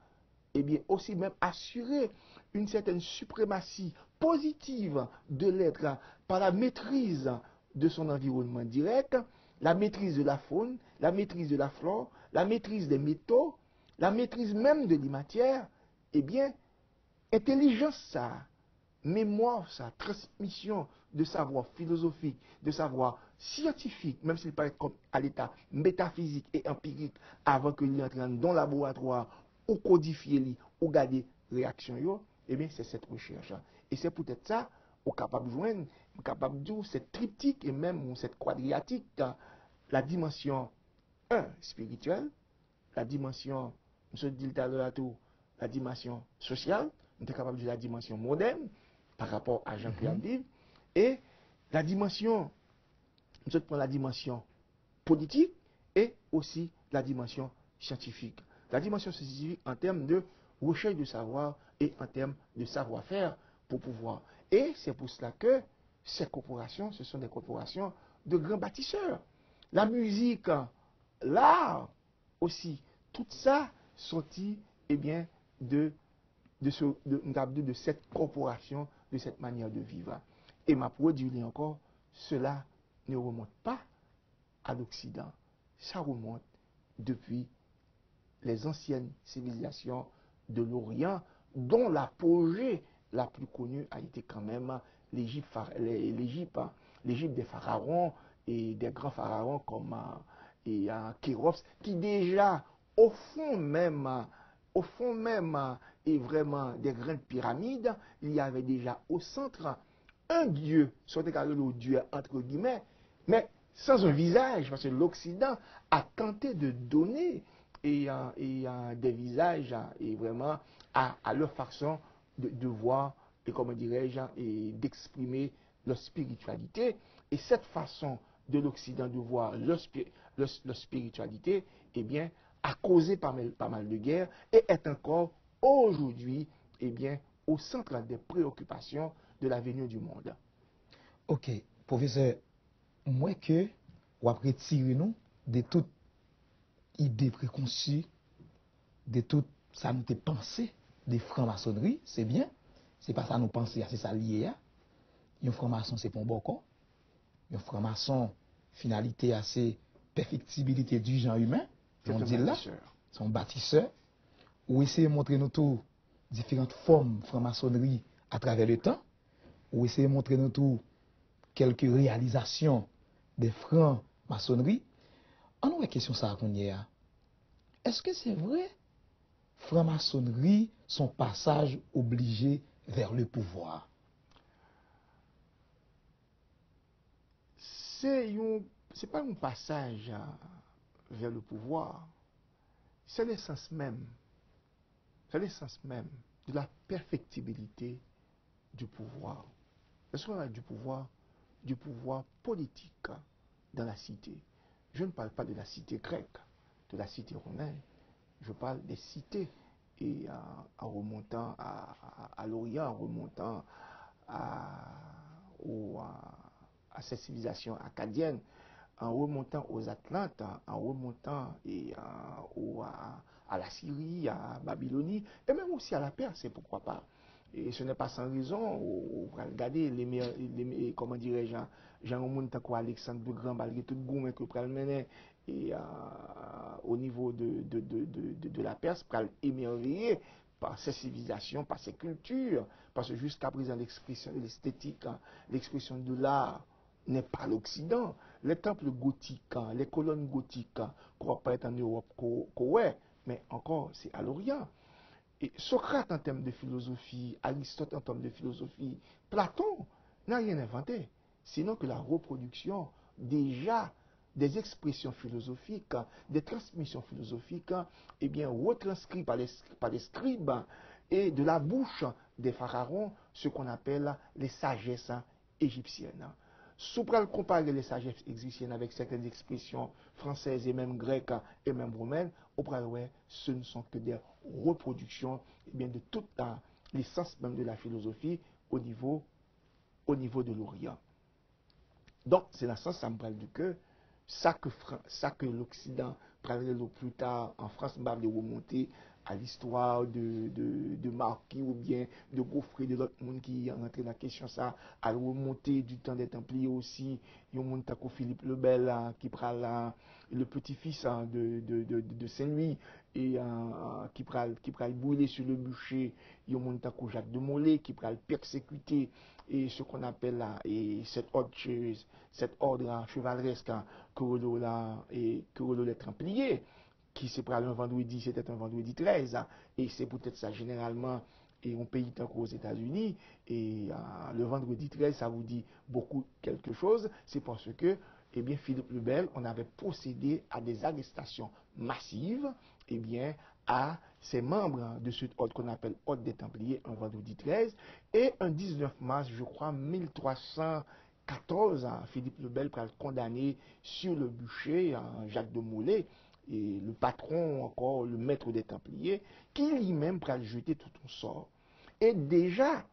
et bien aussi même assurer une certaine suprématie positive de l'être par la maîtrise de son environnement direct, la maîtrise de la faune, la maîtrise de la flore, la maîtrise des métaux, la maîtrise même de l'imatière, eh bien, intelligence ça, mémoire ça, transmission de savoir philosophique, de savoir scientifique, même s'il paraît comme à l'état métaphysique et empirique, avant que l'il entre dans le laboratoire, ou codifier, ou garder réaction, eh bien, c'est cette recherche. Et c'est peut-être ça, on est capable de joindre, capable de dire cette triptyque et même cette quadriatique, la dimension 1 spirituelle, la dimension, je dis tout à l'heure, la dimension sociale, on est capable de dire la dimension moderne par rapport à Jean-Claude Vive, et la dimension, je prends la dimension politique et aussi la dimension scientifique. La dimension scientifique en termes de recherche de savoir et en termes de savoir-faire pour pouvoir. Et c'est pour cela que ces corporations, ce sont des corporations de grands bâtisseurs. La musique, l'art aussi, tout ça sorti eh bien, de cette corporation, de cette manière de vivre. Et ma produit encore, cela ne remonte pas à l'Occident. Ça remonte depuis les anciennes civilisations de l'Orient, dont l'apogée la plus connue a été quand même l'Égypte des pharaons et des grands pharaons comme Kérops, qui déjà, au fond même, et vraiment des grandes pyramides, il y avait déjà au centre un dieu, sortait carré le dieu entre guillemets, mais sans un visage, parce que l'Occident a tenté de donner des visages et vraiment à leur façon de voir et comment dirais-je et d'exprimer leur spiritualité. Et cette façon de l'Occident de voir leur spiritualité, eh bien, a causé pas mal de guerres et est encore aujourd'hui, eh bien, au centre des préoccupations de l'avenir du monde.
Ok, professeur, moi que ou après tirer nous de toute idée préconçue, de tout ça nous pensé des francs-maçonnerie, c'est bien. C'est pas ça nous penser, c'est ça lié. Un franc-maçon c'est pour bon corps. Un franc-maçon finalité assez perfectibilité du genre humain.
C'est un
dit là,
bâtisseur.
c'est un bâtisseur. Ou essayer de montrer nous tout différentes formes franc-maçonnerie à travers le temps. Ou essayer de montrer nous tout quelques réalisations des francs-maçonnerie. On a une question ça qu'on y a. Est-ce que c'est vrai franc-maçonnerie son passage obligé vers le pouvoir?
C'est pas un passage vers le pouvoir, c'est l'essence même de la perfectibilité du pouvoir. Soit du pouvoir politique dans la cité. Je ne parle pas de la cité grecque, de la cité romaine. Je parle des cités et en remontant à l'Orient, en remontant à ces civilisations acadiennes, en remontant aux Atlantes, en remontant à la Syrie, à Babylonie, et même aussi à la Perse, et pourquoi pas. Et ce n'est pas sans raison, regardez comment dirais-je, Jean remonte à Alexandre le Grand, malgré tout le goût que pral mener et au niveau de la Perse, pral émerveillé par ces civilisations, par ces cultures, parce que jusqu'à présent l'expression de l'esthétique, l'expression de l'art n'est pas l'Occident. Les temples gothiques, les colonnes gothiques, qu'on va pas être en Europe, mais encore c'est à l'Orient. Et Socrate en termes de philosophie, Aristote en termes de philosophie, Platon n'a rien inventé, sinon que la reproduction déjà des expressions philosophiques, des transmissions philosophiques, eh bien retranscrites par les scribes et de la bouche des pharaons, ce qu'on appelle les sagesses égyptiennes. sous pral comparer les sagesses égyptiennes avec certaines expressions françaises et même grecques et même romaines, au pral ouais, ce ne sont que des reproductions de toute l'essence même de la philosophie au niveau de l'Orient. Donc, c'est dans ce sens, ça me parle du que ça que l'Occident parlera plus tard en France, va remonter à l'histoire de Marquis ou bien de Gaufré, de l'autre monde qui est rentré dans la question ça, à remonter du temps des Templiers aussi, il y a un monde comme Philippe le Bel qui prend le petit-fils de Saint-Louis et qui prend brûler sur le bûcher, il y a un monde comme Jacques de Molay qui prend persécuter et ce qu'on appelle là, et cet ordre chevaleresque que les Templiers, qui s'est pris un vendredi, c'était un vendredi 13, et c'est peut-être ça généralement, et on pays tant qu'aux États-Unis, et le vendredi 13, ça vous dit beaucoup quelque chose, c'est parce que, eh bien, Philippe le Bel, on avait procédé à des arrestations massives, eh bien, à ces membres de ce ordre qu'on appelle ordre des Templiers, un vendredi 13, et un 19 mars, je crois, 1314, Philippe le Bel pral condamné sur le bûcher, Jacques de Molay, et le patron, encore le maître des Templiers, qui lui-même pral jeter tout son sort. Et déjà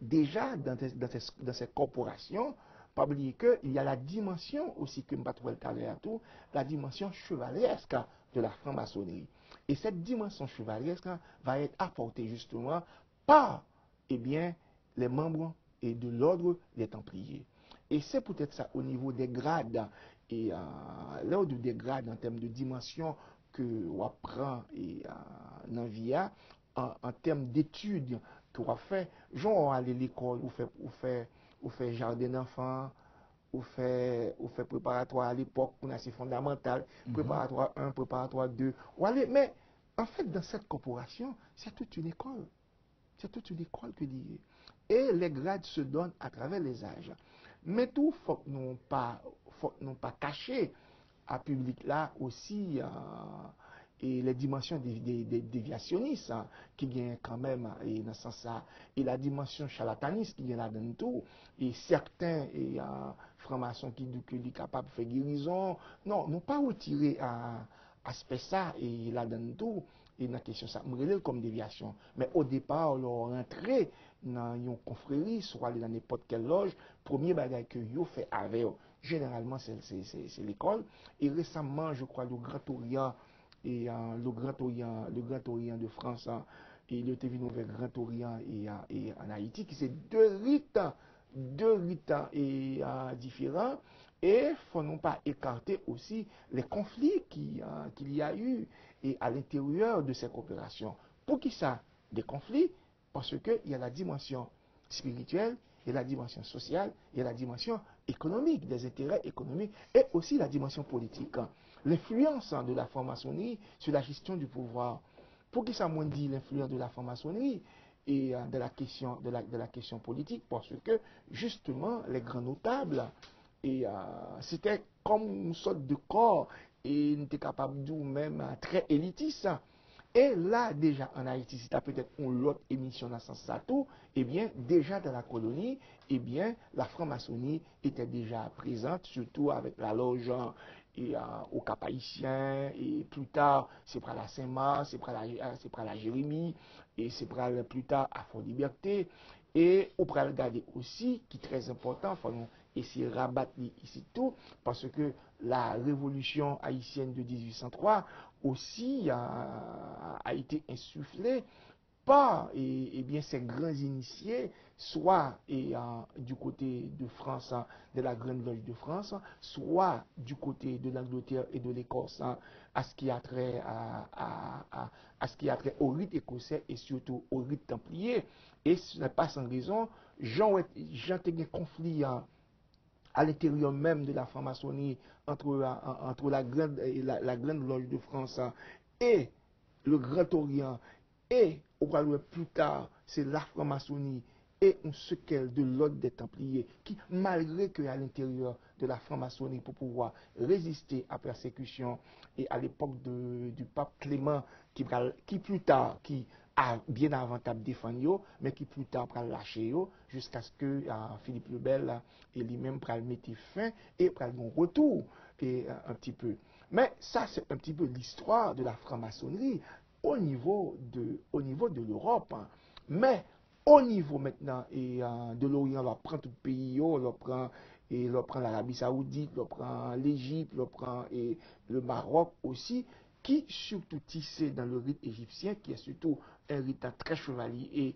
dans ces corporations, pas oublier qu'il y a la dimension aussi que je ne trouve pas tout, la dimension chevaleresque de la franc-maçonnerie. Et cette dimension chevaleresque va être apportée justement par eh bien, les membres et de l'ordre des Templiers. Et c'est peut-être ça au niveau des grades, et l'ordre des grades en termes de dimension que on apprend et dans la vie, en termes d'études qu'on fait, genre aller à l'école, ou fait jardin d'enfants, ou fait préparatoire à l'époque, on a c'est fondamental, préparatoire 1, préparatoire 2, mais en fait, dans cette corporation, c'est toute une école. C'est toute une école que dit. Et les grades se donnent à travers les âges. Mais tout, faut que nous pas cacher à public là aussi et les dimensions des déviationnistes qui gagnent quand même et dans ce sens et la dimension charlataniste qui gagne là dedans tout et certains et francs-maçons qui sont capables de faire guérison non pas retirer à aspect ça et là dedans tout et dans la question ça me comme déviation mais au départ on rentré dans une confrérie soit dans n'importe quelle loge premier bagage que yo fait avec généralement c'est l'école et récemment je crois le Grand Orient et le Grand Orient de France et le TV vers Grand Orient et en Haïti qui c'est deux rites et différents et faut non pas écarter aussi les conflits qu'il y a eu et à l'intérieur de ces coopérations. Pour qui ça des conflits? Parce qu'il y a la dimension spirituelle, il y a la dimension sociale, il y a la dimension économique, des intérêts économiques et aussi la dimension politique. L'influence de la franc-maçonnerie sur la gestion du pouvoir. Pour qui ça m'ont dit l'influence de la franc-maçonnerie et de la question politique? Parce que justement les grands notables et c'était comme une sorte de corps et ils étaient capables de même très élitiste. Et là, déjà, en Haïti, si tu as peut-être une autre émission dans ce sens tout, eh bien, déjà dans la colonie, eh bien, la franc-maçonnerie était déjà présente, surtout avec la loge et, au Cap Haïtien, et plus tard, c'est pour la Saint-Marc, c'est pour la Jérémie, et c'est pour plus tard à Fort-Liberté. Et on peut regarder aussi, qui est très important, il faut essayer de rabattre ici tout, parce que la révolution haïtienne de 1803 aussi a été insufflée par bien, ces grands initiés, soit du côté de France, de la Grande Loge de France, soit du côté de l'Angleterre et de l'Écosse, à ce qui a trait au rite écossais et surtout au rite templier. Et ce n'est pas sans raison, Jean a un conflit à l'intérieur même de la franc-maçonnerie entre la grande Loge de France et le Grand Orient et on va le plus tard c'est la franc-maçonnerie et un sequel de l'ordre des Templiers qui malgré que à l'intérieur de la franc-maçonnerie pour pouvoir résister à persécution et à l'époque du pape Clément qui plus tard qui bien avant de défendre yo, mais qui plus tard pral lâcher yo jusqu'à ce que Philippe le Bel et lui-même pral mettre fin et pral bon retour et un petit peu. Mais ça c'est un petit peu l'histoire de la franc-maçonnerie au niveau de l'Europe. Hein. Mais au niveau maintenant et de l'Orient, on prend tout le pays, on prend l'Arabie Saoudite, on prend l'Égypte, on prend et le Maroc aussi, qui surtout tissé dans le rite égyptien, qui est surtout un rite très chevalier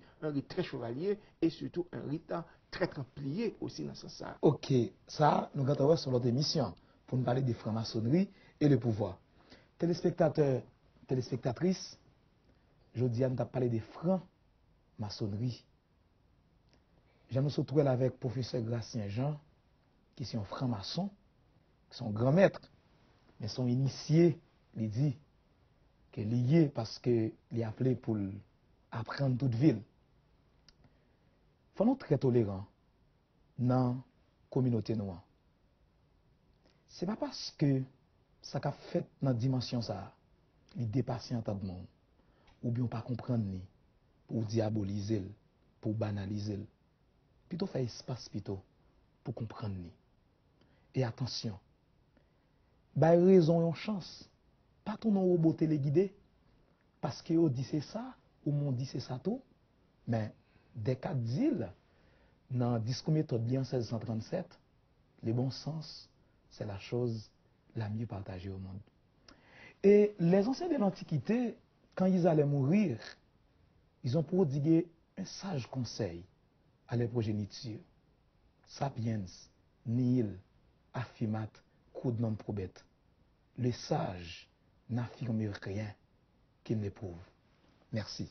et surtout un rite très templier aussi dans ce sens.
Ok, ça, nous allons sur l'autre émission pour nous parler des francs-maçonnerie et le pouvoir. Téléspectateurs, téléspectatrices, je dis à nous parler des francs-maçonnerie. Je nous retrouve avec le professeur Gracien Jean, qui est un franc-maçon, qui sont grands maîtres, mais sont initiés, il dit, que lié parce que il est appelé pour apprendre toute ville. Il faut nous très tolérants dans la communauté noire. Ce n'est pas parce que ça qu'a fait dans la dimension ça, il dépasse un tas de monde, ou bien pas comprendre ni, pour diaboliser, pour banaliser. Plutôt faire espace plutôt pour comprendre ni. Et attention, bah raison une chance. Pas tout non robot téléguidé parce que on dit c'est ça ou on dit c'est ça tout. Mais dès qu'à dire dans le discours méthode bien 1637, le bon sens, c'est la chose la mieux partagée au monde. Et les anciens de l'Antiquité, quand ils allaient mourir, ils ont prodigué un sage conseil à leur progéniture. Sapiens, nihil, affirmat, quod non probet. Le sage n'affirme rien qu'il n'éprouve. Merci.